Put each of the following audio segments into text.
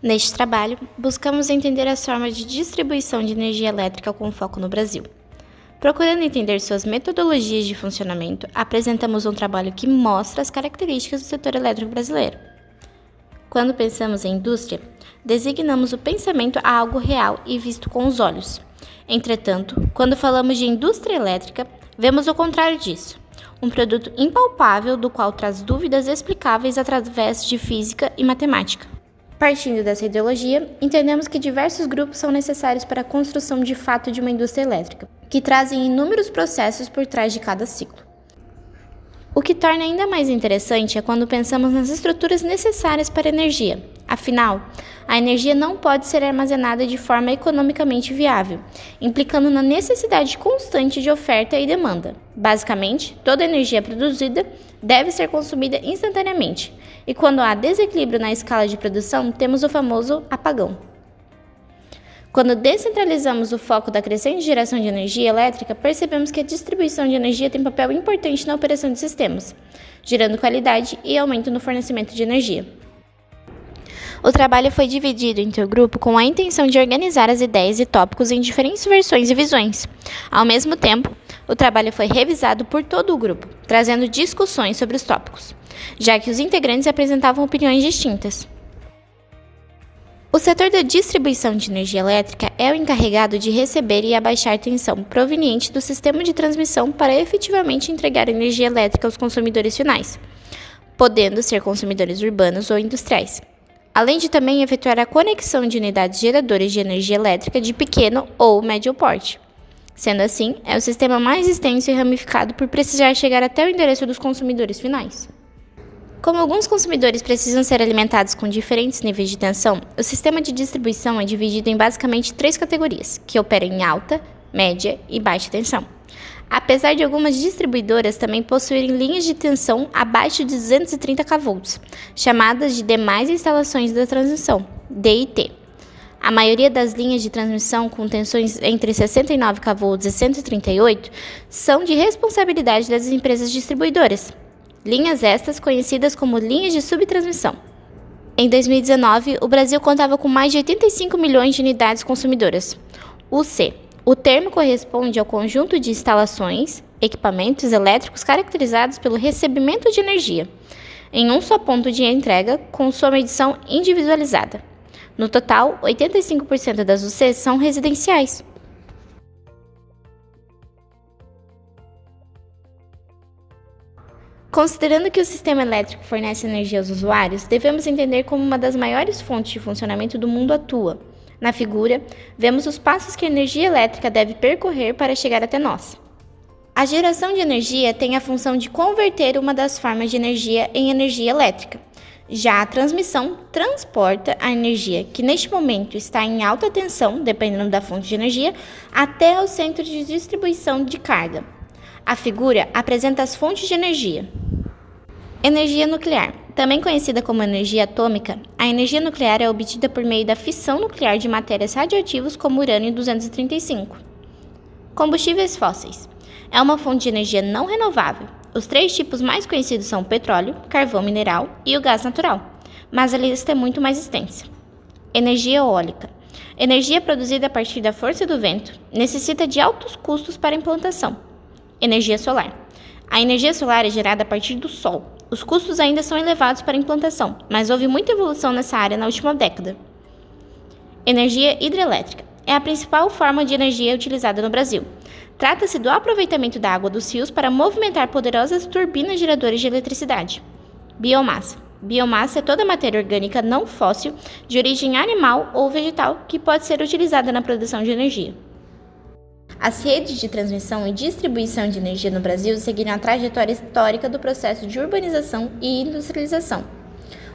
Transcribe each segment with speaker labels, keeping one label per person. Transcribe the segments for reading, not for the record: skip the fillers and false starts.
Speaker 1: Neste trabalho, buscamos entender as formas de distribuição de energia elétrica com foco no Brasil. Procurando entender suas metodologias de funcionamento, apresentamos um trabalho que mostra as características do setor elétrico brasileiro. Quando pensamos em indústria, designamos o pensamento a algo real e visto com os olhos. Entretanto, quando falamos de indústria elétrica, vemos o contrário disso. Um produto impalpável do qual traz dúvidas explicáveis através de física e matemática. Partindo dessa ideologia, entendemos que diversos grupos são necessários para a construção de fato de uma indústria elétrica, que trazem inúmeros processos por trás de cada ciclo. O que torna ainda mais interessante é quando pensamos nas estruturas necessárias para a energia. Afinal, a energia não pode ser armazenada de forma economicamente viável, implicando na necessidade constante de oferta e demanda. Basicamente, toda energia produzida deve ser consumida instantaneamente, e quando há desequilíbrio na escala de produção, temos o famoso apagão. Quando descentralizamos o foco da crescente geração de energia elétrica, percebemos que a distribuição de energia tem papel importante na operação de sistemas, gerando qualidade e aumento no fornecimento de energia. O trabalho foi dividido entre o grupo com a intenção de organizar as ideias e tópicos em diferentes versões e visões. Ao mesmo tempo, o trabalho foi revisado por todo o grupo, trazendo discussões sobre os tópicos, já que os integrantes apresentavam opiniões distintas. O setor da distribuição de energia elétrica é o encarregado de receber e abaixar tensão proveniente do sistema de transmissão para efetivamente entregar energia elétrica aos consumidores finais, podendo ser consumidores urbanos ou industriais, além de também efetuar a conexão de unidades geradoras de energia elétrica de pequeno ou médio porte. Sendo assim, é o sistema mais extenso e ramificado por precisar chegar até o endereço dos consumidores finais. Como alguns consumidores precisam ser alimentados com diferentes níveis de tensão, o sistema de distribuição é dividido em basicamente 3 categorias, que operam em alta, média e baixa tensão. Apesar de algumas distribuidoras também possuírem linhas de tensão abaixo de 230 kV, chamadas de demais instalações da transmissão, DIT. A maioria das linhas de transmissão com tensões entre 69 kV e 138 são de responsabilidade das empresas distribuidoras. Linhas estas conhecidas como linhas de subtransmissão. Em 2019, o Brasil contava com mais de 85 milhões de unidades consumidoras, UC. O termo corresponde ao conjunto de instalações, equipamentos elétricos caracterizados pelo recebimento de energia, em um só ponto de entrega, com sua medição individualizada. No total, 85% das UCs são residenciais. Considerando que o sistema elétrico fornece energia aos usuários, devemos entender como uma das maiores fontes de funcionamento do mundo atua. Na figura, vemos os passos que a energia elétrica deve percorrer para chegar até nós. A geração de energia tem a função de converter uma das formas de energia em energia elétrica. Já a transmissão transporta a energia, que neste momento está em alta tensão, dependendo da fonte de energia, até o centro de distribuição de carga. A figura apresenta as fontes de energia. Energia nuclear. Também conhecida como energia atômica, a energia nuclear é obtida por meio da fissão nuclear de matérias radioativas como urânio-235. Combustíveis fósseis. É uma fonte de energia não renovável. Os 3 tipos mais conhecidos são o petróleo, carvão mineral e o gás natural, mas a lista é muito mais extensa. Energia eólica. Energia produzida a partir da força do vento, necessita de altos custos para a implantação. Energia solar. A energia solar é gerada a partir do sol. Os custos ainda são elevados para a implantação, mas houve muita evolução nessa área na última década. Energia hidrelétrica. É a principal forma de energia utilizada no Brasil. Trata-se do aproveitamento da água dos rios para movimentar poderosas turbinas geradoras de eletricidade. Biomassa. Biomassa é toda matéria orgânica não fóssil de origem animal ou vegetal que pode ser utilizada na produção de energia. As redes de transmissão e distribuição de energia no Brasil seguiram a trajetória histórica do processo de urbanização e industrialização.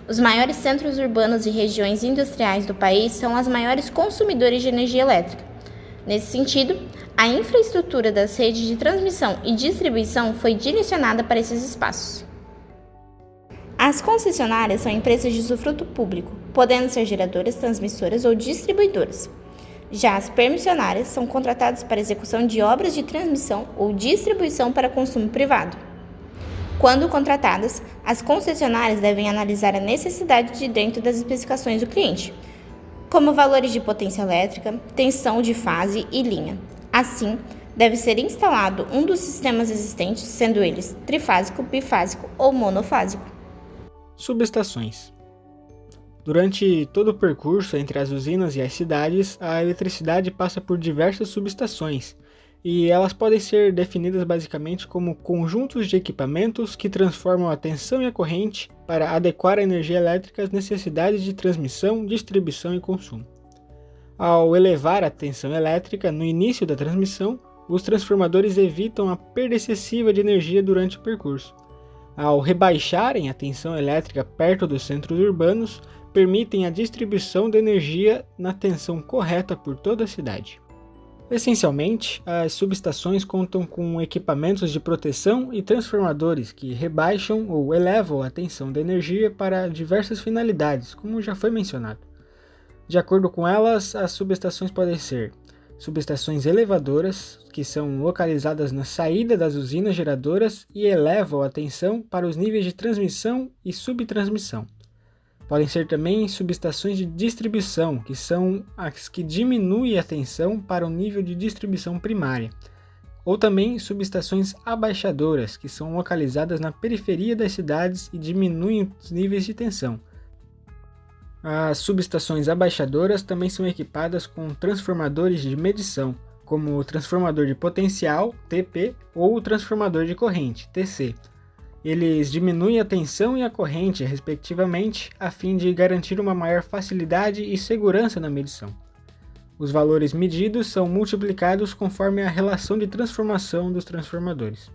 Speaker 1: Os maiores centros urbanos e regiões industriais do país são as maiores consumidores de energia elétrica. Nesse sentido, a infraestrutura das redes de transmissão e distribuição foi direcionada para esses espaços. As concessionárias são empresas de usufruto público, podendo ser geradoras, transmissoras ou distribuidoras. Já as permissionárias são contratadas para execução de obras de transmissão ou distribuição para consumo privado. Quando contratadas, as concessionárias devem analisar a necessidade de dentro das especificações do cliente, como valores de potência elétrica, tensão de fase e linha. Assim, deve ser instalado um dos sistemas existentes, sendo eles trifásico, bifásico ou monofásico.
Speaker 2: Subestações. Durante todo o percurso entre as usinas e as cidades, a eletricidade passa por diversas subestações, e elas podem ser definidas basicamente como conjuntos de equipamentos que transformam a tensão e a corrente para adequar a energia elétrica às necessidades de transmissão, distribuição e consumo. Ao elevar a tensão elétrica no início da transmissão, os transformadores evitam a perda excessiva de energia durante o percurso. Ao rebaixarem a tensão elétrica perto dos centros urbanos, permitem a distribuição de energia na tensão correta por toda a cidade. Essencialmente, as subestações contam com equipamentos de proteção e transformadores que rebaixam ou elevam a tensão da energia para diversas finalidades, como já foi mencionado. De acordo com elas, as subestações podem ser subestações elevadoras, que são localizadas na saída das usinas geradoras e elevam a tensão para os níveis de transmissão e subtransmissão. Podem ser também subestações de distribuição, que são as que diminuem a tensão para o nível de distribuição primária. Ou também subestações abaixadoras, que são localizadas na periferia das cidades e diminuem os níveis de tensão. As subestações abaixadoras também são equipadas com transformadores de medição, como o transformador de potencial, TP, ou o transformador de corrente, TC. Eles diminuem a tensão e a corrente, respectivamente, a fim de garantir uma maior facilidade e segurança na medição. Os valores medidos são multiplicados conforme a relação de transformação dos transformadores.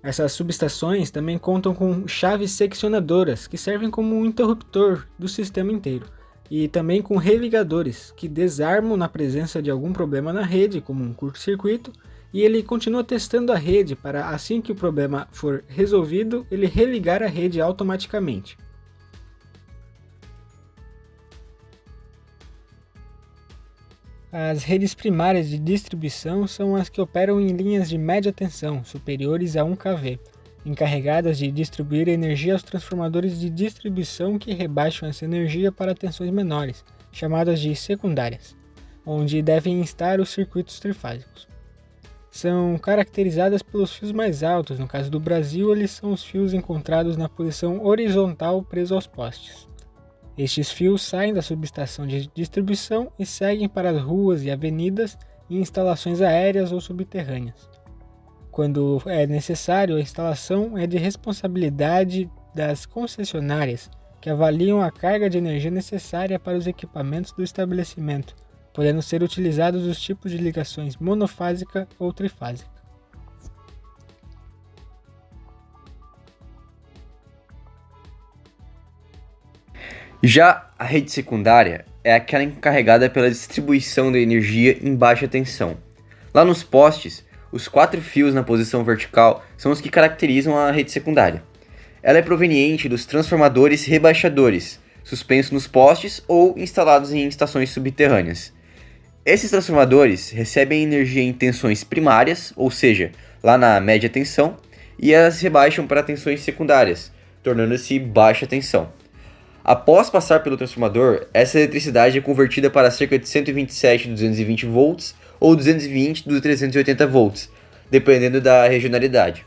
Speaker 2: Essas subestações também contam com chaves seccionadoras, que servem como um interruptor do sistema inteiro, e também com religadores, que desarmam na presença de algum problema na rede, como um curto-circuito, e ele continua testando a rede para, assim que o problema for resolvido, ele religar a rede automaticamente. As redes primárias de distribuição são as que operam em linhas de média tensão, superiores a 1 kV, encarregadas de distribuir energia aos transformadores de distribuição que rebaixam essa energia para tensões menores, chamadas de secundárias, onde devem estar os circuitos trifásicos. São caracterizadas pelos fios mais altos. No caso do Brasil, eles são os fios encontrados na posição horizontal presos aos postes. Estes fios saem da subestação de distribuição e seguem para as ruas e avenidas e instalações aéreas ou subterrâneas. Quando é necessário, a instalação é de responsabilidade das concessionárias, que avaliam a carga de energia necessária para os equipamentos do estabelecimento, podendo ser utilizados os tipos de ligações monofásica ou trifásica.
Speaker 3: Já a rede secundária é aquela encarregada pela distribuição da energia em baixa tensão. Lá nos postes, os 4 fios na posição vertical são os que caracterizam a rede secundária. Ela é proveniente dos transformadores rebaixadores, suspensos nos postes ou instalados em estações subterrâneas. Esses transformadores recebem energia em tensões primárias, ou seja, lá na média tensão, e as rebaixam para tensões secundárias, tornando-se baixa tensão. Após passar pelo transformador, essa eletricidade é convertida para cerca de 127 do 220 volts ou 220 do 380 volts, dependendo da regionalidade.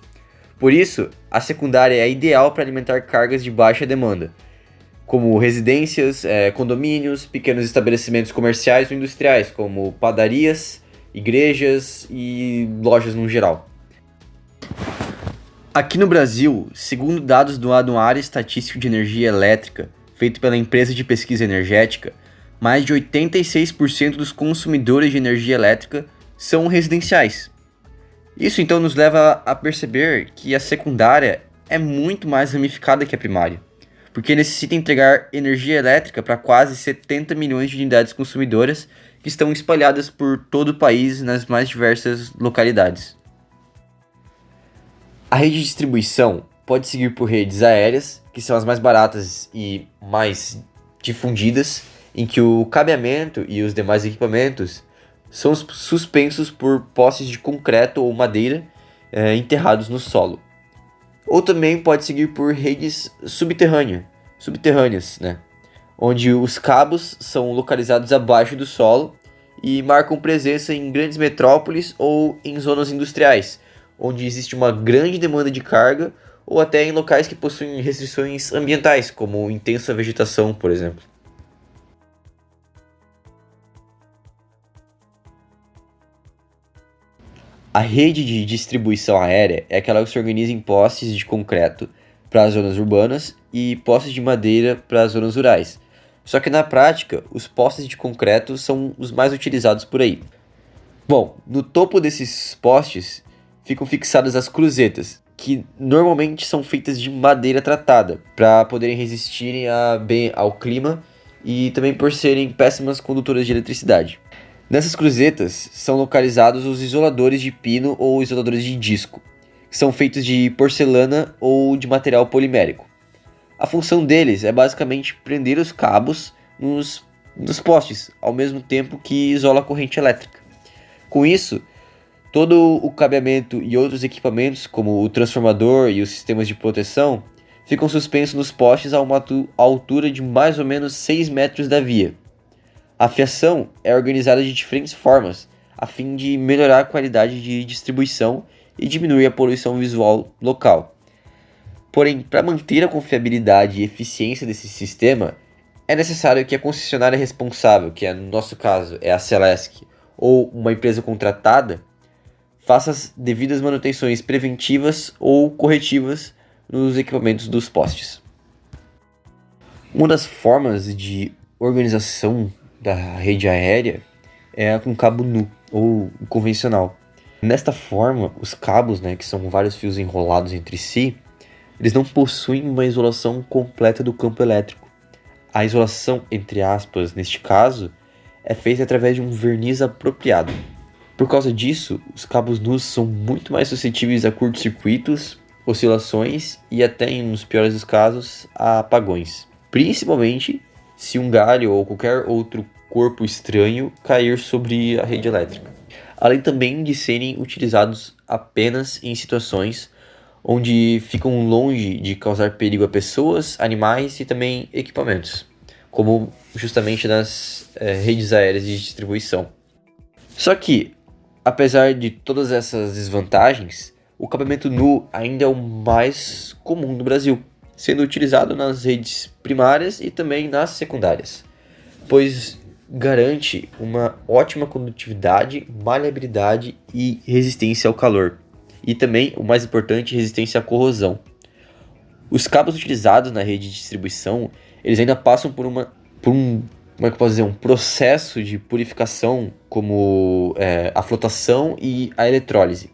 Speaker 3: Por isso, a secundária é ideal para alimentar cargas de baixa demanda, como residências, condomínios, pequenos estabelecimentos comerciais ou industriais, como padarias, igrejas e lojas no geral. Aqui no Brasil, segundo dados do Anuário Estatístico de Energia Elétrica, feito pela empresa de pesquisa energética, mais de 86% dos consumidores de energia elétrica são residenciais. Isso então nos leva a perceber que a secundária é muito mais ramificada que a primária, porque necessita entregar energia elétrica para quase 70 milhões de unidades consumidoras que estão espalhadas por todo o país nas mais diversas localidades. A rede de distribuição pode seguir por redes aéreas, que são as mais baratas e mais difundidas, em que o cabeamento e os demais equipamentos são suspensos por postes de concreto ou madeira enterrados no solo. Ou também pode seguir por redes subterrâneas, onde os cabos são localizados abaixo do solo e marcam presença em grandes metrópoles ou em zonas industriais, onde existe uma grande demanda de carga, ou até em locais que possuem restrições ambientais, como intensa vegetação, por exemplo. A rede de distribuição aérea é aquela que se organiza em postes de concreto para as zonas urbanas e postes de madeira para as zonas rurais. Só que na prática, os postes de concreto são os mais utilizados por aí. Bom, no topo desses postes ficam fixadas as cruzetas, que normalmente são feitas de madeira tratada, para poderem resistirem bem ao clima e também por serem péssimas condutoras de eletricidade. Nessas cruzetas são localizados os isoladores de pino ou isoladores de disco, que são feitos de porcelana ou de material polimérico. A função deles é basicamente prender os cabos nos postes, ao mesmo tempo que isola a corrente elétrica. Com isso, todo o cabeamento e outros equipamentos, como o transformador e os sistemas de proteção, ficam suspensos nos postes a uma altura de mais ou menos 6 metros da via. A fiação é organizada de diferentes formas, a fim de melhorar a qualidade de distribuição e diminuir a poluição visual local. Porém, para manter a confiabilidade e eficiência desse sistema, é necessário que a concessionária responsável, que no nosso caso é a Celesc, ou uma empresa contratada, faça as devidas manutenções preventivas ou corretivas nos equipamentos dos postes. Uma das formas de organização da rede aérea é com cabo nu, ou convencional. Nesta forma, os cabos, que são vários fios enrolados entre si, eles não possuem uma isolação completa do campo elétrico. A isolação, entre aspas, neste caso, é feita através de um verniz apropriado. Por causa disso, os cabos nus são muito mais suscetíveis a curtos-circuitos, oscilações e até, nos piores dos casos, a apagões. Principalmente se um galho ou qualquer outro corpo estranho cair sobre a rede elétrica. Além também de serem utilizados apenas em situações onde ficam longe de causar perigo a pessoas, animais e também equipamentos, como justamente nas redes aéreas de distribuição. Só que, apesar de todas essas desvantagens, o cabeamento nu ainda é o mais comum no Brasil, sendo utilizado nas redes primárias e também nas secundárias, pois garante uma ótima condutividade, maleabilidade e resistência ao calor. E também, o mais importante, resistência à corrosão. Os cabos utilizados na rede de distribuição, eles ainda passam por um processo de purificação, como a flotação e a eletrólise,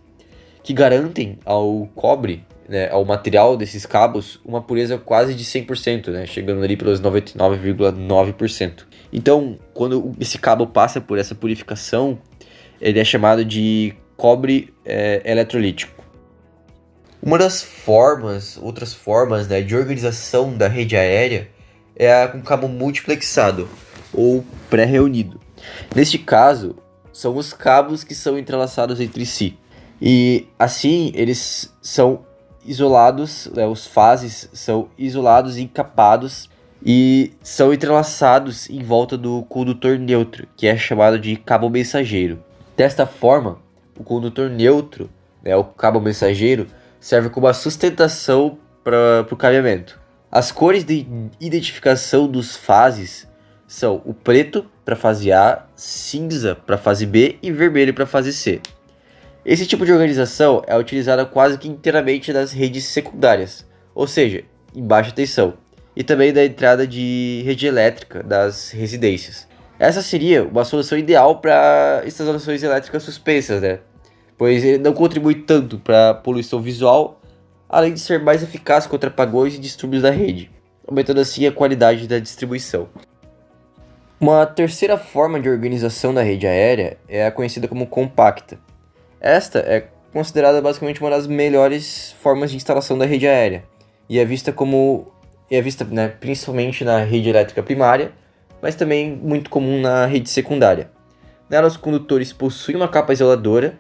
Speaker 3: que garantem ao cobre, ao material desses cabos, uma pureza quase de 100%, chegando ali pelos 99,9%. Então, quando esse cabo passa por essa purificação, ele é chamado de cobre eletrolítico. Uma das outras formas de organização da rede aérea é a com cabo multiplexado ou pré-reunido. Neste caso, são os cabos que são entrelaçados entre si. E assim, eles são isolados, os fases são isolados e encapados e são entrelaçados em volta do condutor neutro, que é chamado de cabo mensageiro. Desta forma, o condutor neutro, o cabo mensageiro, serve como a sustentação para o cabeamento. As cores de identificação dos fases são o preto para a fase A, cinza para a fase B e vermelho para a fase C. Esse tipo de organização é utilizada quase que inteiramente nas redes secundárias, ou seja, em baixa tensão, e também da entrada de rede elétrica das residências. Essa seria uma solução ideal para instalações elétricas suspensas, pois ele não contribui tanto para a poluição visual, além de ser mais eficaz contra apagões e distúrbios da rede, aumentando assim a qualidade da distribuição. Uma terceira forma de organização da rede aérea é a conhecida como compacta. Esta é considerada basicamente uma das melhores formas de instalação da rede aérea e é vista principalmente na rede elétrica primária, mas também muito comum na rede secundária. Nela, os condutores possuem uma capa isoladora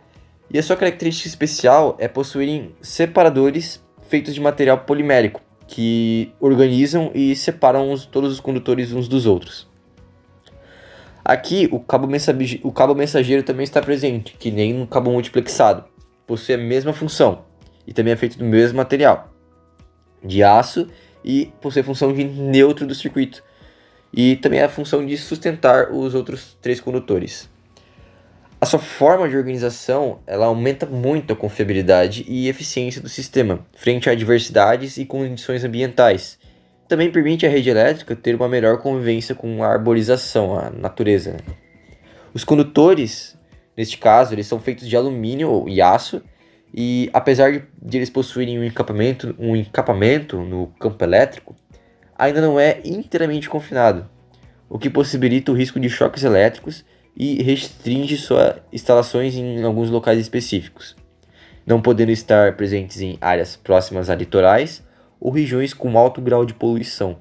Speaker 3: e a sua característica especial é possuírem separadores feitos de material polimérico, que organizam e separam todos os condutores uns dos outros. Aqui, o cabo mensageiro também está presente, que nem um cabo multiplexado. Possui a mesma função e também é feito do mesmo material, de aço, e possui a função de neutro do circuito. E também a função de sustentar os outros 3 condutores. A sua forma de organização, ela aumenta muito a confiabilidade e eficiência do sistema, frente a adversidades e condições ambientais. Também permite à rede elétrica ter uma melhor convivência com a arborização, a natureza. Os condutores, neste caso, eles são feitos de alumínio e aço, e apesar de eles possuírem um encapamento no campo elétrico, ainda não é inteiramente confinado, o que possibilita o risco de choques elétricos e restringe suas instalações em alguns locais específicos, não podendo estar presentes em áreas próximas a litorais ou regiões com alto grau de poluição.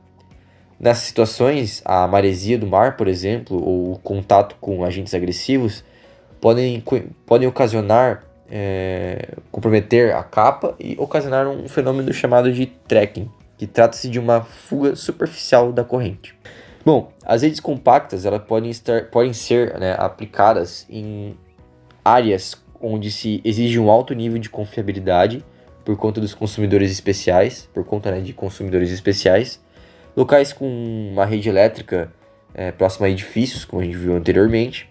Speaker 3: Nessas situações, a maresia do mar, por exemplo, ou o contato com agentes agressivos podem ocasionar, comprometer a capa e ocasionar um fenômeno chamado de trekking, que trata-se de uma fuga superficial da corrente. Bom, as redes compactas elas podem ser, aplicadas em áreas onde se exige um alto nível de confiabilidade por conta de consumidores especiais, locais com uma rede elétrica próxima a edifícios, como a gente viu anteriormente,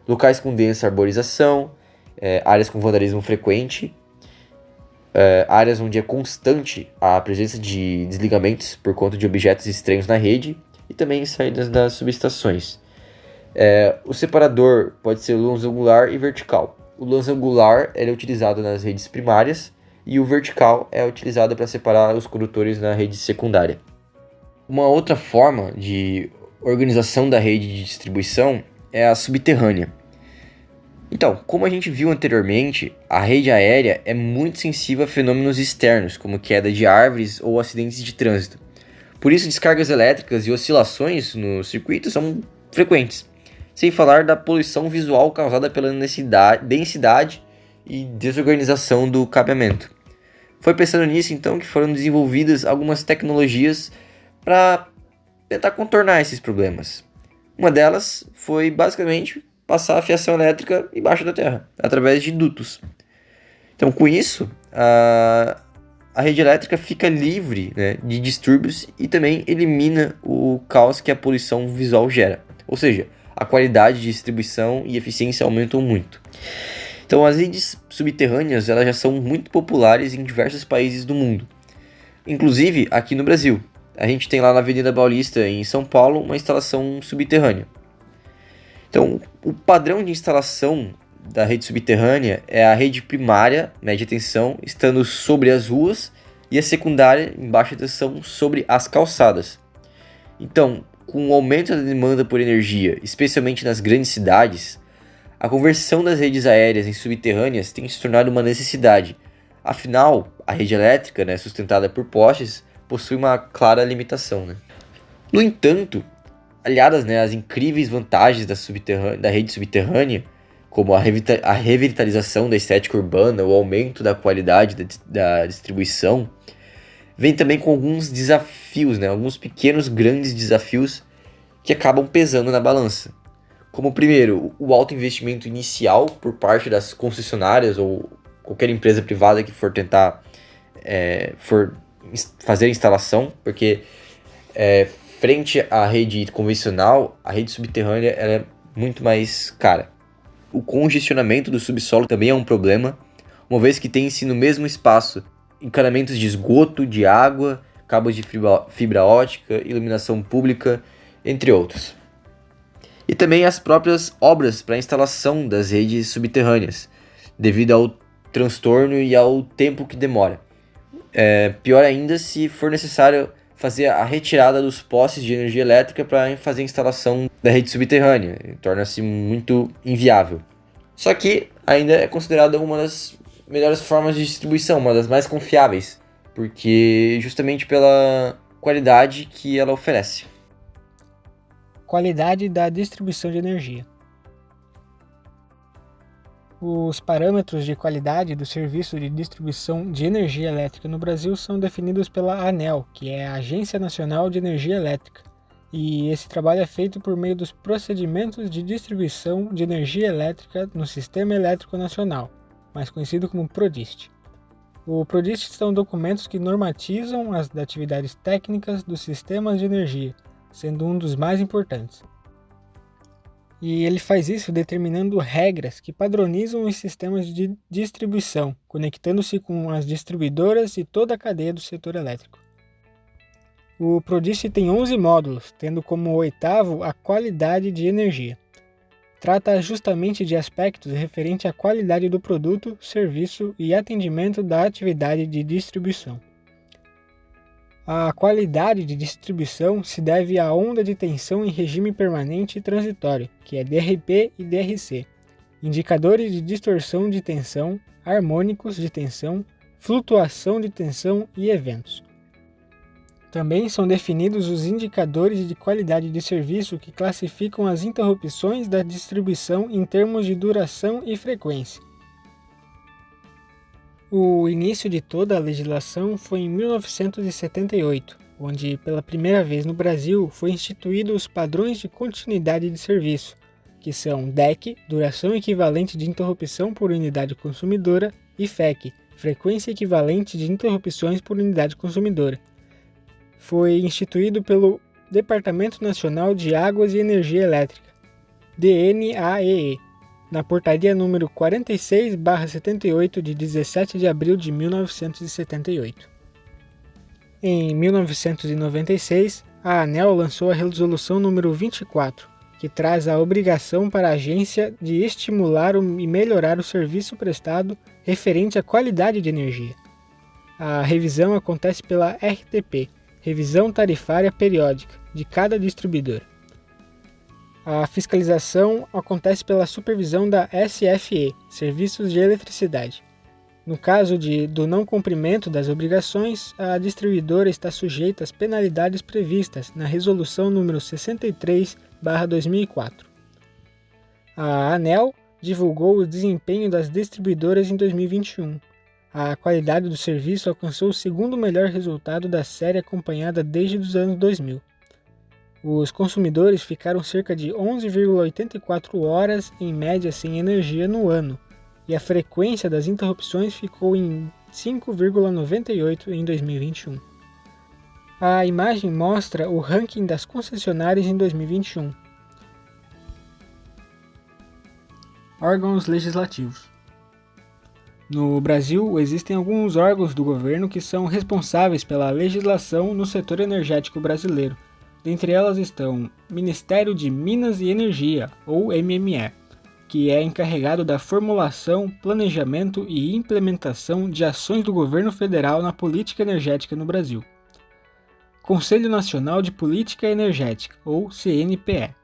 Speaker 3: locais com densa arborização, áreas com vandalismo frequente, áreas onde é constante a presença de desligamentos por conta de objetos estranhos na rede e também saídas das subestações. O separador pode ser longo-angular e vertical. O longo-angular é utilizado nas redes primárias e o vertical é utilizado para separar os condutores na rede secundária. Uma outra forma de organização da rede de distribuição é a subterrânea. Então, como a gente viu anteriormente, a rede aérea é muito sensível a fenômenos externos, como queda de árvores ou acidentes de trânsito. Por isso, descargas elétricas e oscilações no circuito são frequentes, sem falar da poluição visual causada pela densidade e desorganização do cabeamento. Foi pensando nisso, então, que foram desenvolvidas algumas tecnologias para tentar contornar esses problemas. Uma delas foi, basicamente, passar a fiação elétrica embaixo da terra, através de dutos. Então, com isso, a rede elétrica fica livre, de distúrbios e também elimina o caos que a poluição visual gera. Ou seja, a qualidade de distribuição e eficiência aumentam muito. Então, as redes subterrâneas elas já são muito populares em diversos países do mundo, inclusive aqui no Brasil. A gente tem lá na Avenida Paulista, em São Paulo, uma instalação subterrânea. Então, o padrão de instalação da rede subterrânea é a rede primária, média tensão, estando sobre as ruas, e a secundária, em baixa tensão, sobre as calçadas. Então, com o aumento da demanda por energia, especialmente nas grandes cidades, a conversão das redes aéreas em subterrâneas tem se tornado uma necessidade. Afinal, a rede elétrica, sustentada por postes, possui uma clara limitação. No entanto, aliadas às incríveis vantagens da rede subterrânea, como a revitalização da estética urbana, o aumento da qualidade da distribuição, vem também com alguns desafios, alguns pequenos grandes desafios que acabam pesando na balança. Como primeiro, o alto investimento inicial por parte das concessionárias ou qualquer empresa privada que for tentar fazer a instalação, porque frente à rede convencional, a rede subterrânea ela é muito mais cara. O congestionamento do subsolo também é um problema, uma vez que tem-se no mesmo espaço encanamentos de esgoto, de água, cabos de fibra ótica, iluminação pública, entre outros. E também as próprias obras para a instalação das redes subterrâneas, devido ao transtorno e ao tempo que demora. Pior ainda se for necessário fazer a retirada dos postes de energia elétrica para fazer a instalação da rede subterrânea. Torna-se muito inviável. Só que ainda é considerada uma das melhores formas de distribuição, uma das mais confiáveis, porque justamente pela qualidade que ela oferece.
Speaker 2: Qualidade da distribuição de energia. Os parâmetros de qualidade do serviço de distribuição de energia elétrica no Brasil são definidos pela ANEEL, que é a Agência Nacional de Energia Elétrica, e esse trabalho é feito por meio dos procedimentos de distribuição de energia elétrica no Sistema Elétrico Nacional, mais conhecido como PRODIST. O PRODIST são documentos que normatizam as atividades técnicas dos sistemas de energia, sendo um dos mais importantes. E ele faz isso determinando regras que padronizam os sistemas de distribuição, conectando-se com as distribuidoras e toda a cadeia do setor elétrico. O PRODIST tem 11 módulos, tendo como oitavo a qualidade de energia. Trata justamente de aspectos referentes à qualidade do produto, serviço e atendimento da atividade de distribuição. A qualidade de distribuição se deve à onda de tensão em regime permanente e transitório, que é DRP e DRC, indicadores de distorção de tensão, harmônicos de tensão, flutuação de tensão e eventos. Também são definidos os indicadores de qualidade de serviço que classificam as interrupções da distribuição em termos de duração e frequência. O início de toda a legislação foi em 1978, onde pela primeira vez no Brasil foi instituído os padrões de continuidade de serviço, que são DEC, duração equivalente de interrupção por unidade consumidora, e FEC, frequência equivalente de interrupções por unidade consumidora. Foi instituído pelo Departamento Nacional de Águas e Energia Elétrica, DNAEE, na portaria número 46/78 de 17 de abril de 1978. Em 1996, a ANEEL lançou a resolução número 24, que traz a obrigação para a agência de estimular e melhorar o serviço prestado referente à qualidade de energia. A revisão acontece pela RTP, Revisão Tarifária Periódica, de cada distribuidor. A fiscalização acontece pela supervisão da SFE, Serviços de Eletricidade. No caso do não cumprimento das obrigações, a distribuidora está sujeita às penalidades previstas na Resolução número 63/2004. A ANEEL divulgou o desempenho das distribuidoras em 2021. A qualidade do serviço alcançou o segundo melhor resultado da série acompanhada desde os anos 2000. Os consumidores ficaram cerca de 11,84 horas em média sem energia no ano, e a frequência das interrupções ficou em 5,98 em 2021. A imagem mostra o ranking das concessionárias em 2021. Órgãos legislativos. No Brasil, existem alguns órgãos do governo que são responsáveis pela legislação no setor energético brasileiro. Dentre elas estão o Ministério de Minas e Energia, ou MME, que é encarregado da formulação, planejamento e implementação de ações do governo federal na política energética no Brasil. Conselho Nacional de Política Energética, ou CNPE,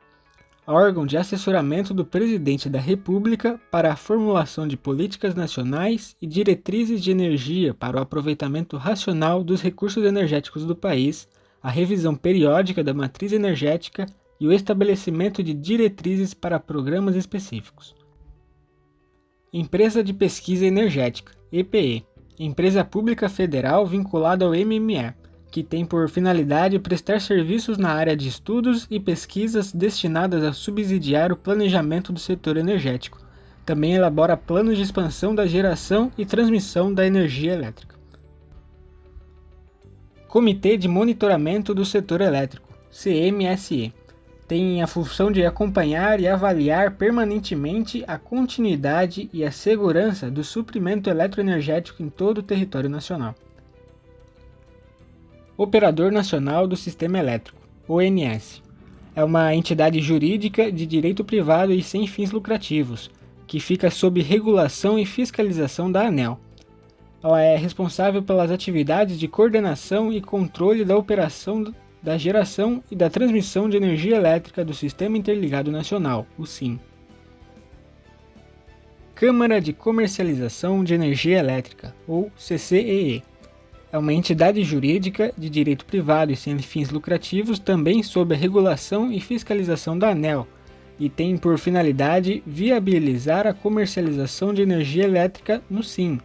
Speaker 2: órgão de assessoramento do Presidente da República para a formulação de políticas nacionais e diretrizes de energia para o aproveitamento racional dos recursos energéticos do país, a revisão periódica da matriz energética e o estabelecimento de diretrizes para programas específicos. Empresa de Pesquisa Energética, EPE, empresa pública federal vinculada ao MME, que tem por finalidade prestar serviços na área de estudos e pesquisas destinadas a subsidiar o planejamento do setor energético. Também elabora planos de expansão da geração e transmissão da energia elétrica. Comitê de Monitoramento do Setor Elétrico, CMSE, tem a função de acompanhar e avaliar permanentemente a continuidade e a segurança do suprimento eletroenergético em todo o território nacional. Operador Nacional do Sistema Elétrico, ONS, é uma entidade jurídica de direito privado e sem fins lucrativos, que fica sob regulação e fiscalização da ANEEL. Ela é responsável pelas atividades de coordenação e controle da operação da geração e da transmissão de energia elétrica do Sistema Interligado Nacional, o SIN. Câmara de Comercialização de Energia Elétrica, ou CCEE. É uma entidade jurídica de direito privado e sem fins lucrativos, também sob a regulação e fiscalização da ANEEL, e tem por finalidade viabilizar a comercialização de energia elétrica no SIM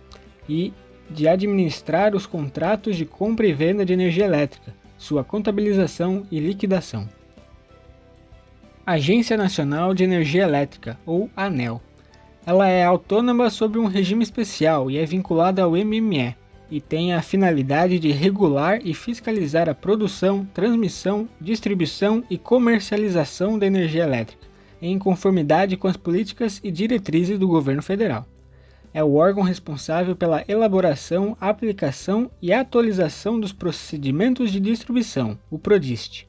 Speaker 2: e de administrar os contratos de compra e venda de energia elétrica, sua contabilização e liquidação. Agência Nacional de Energia Elétrica, ou ANEEL. Ela é autônoma sob um regime especial e é vinculada ao MME, e tem a finalidade de regular e fiscalizar a produção, transmissão, distribuição e comercialização da energia elétrica, em conformidade com as políticas e diretrizes do governo federal. É o órgão responsável pela elaboração, aplicação e atualização dos procedimentos de distribuição, o PRODIST.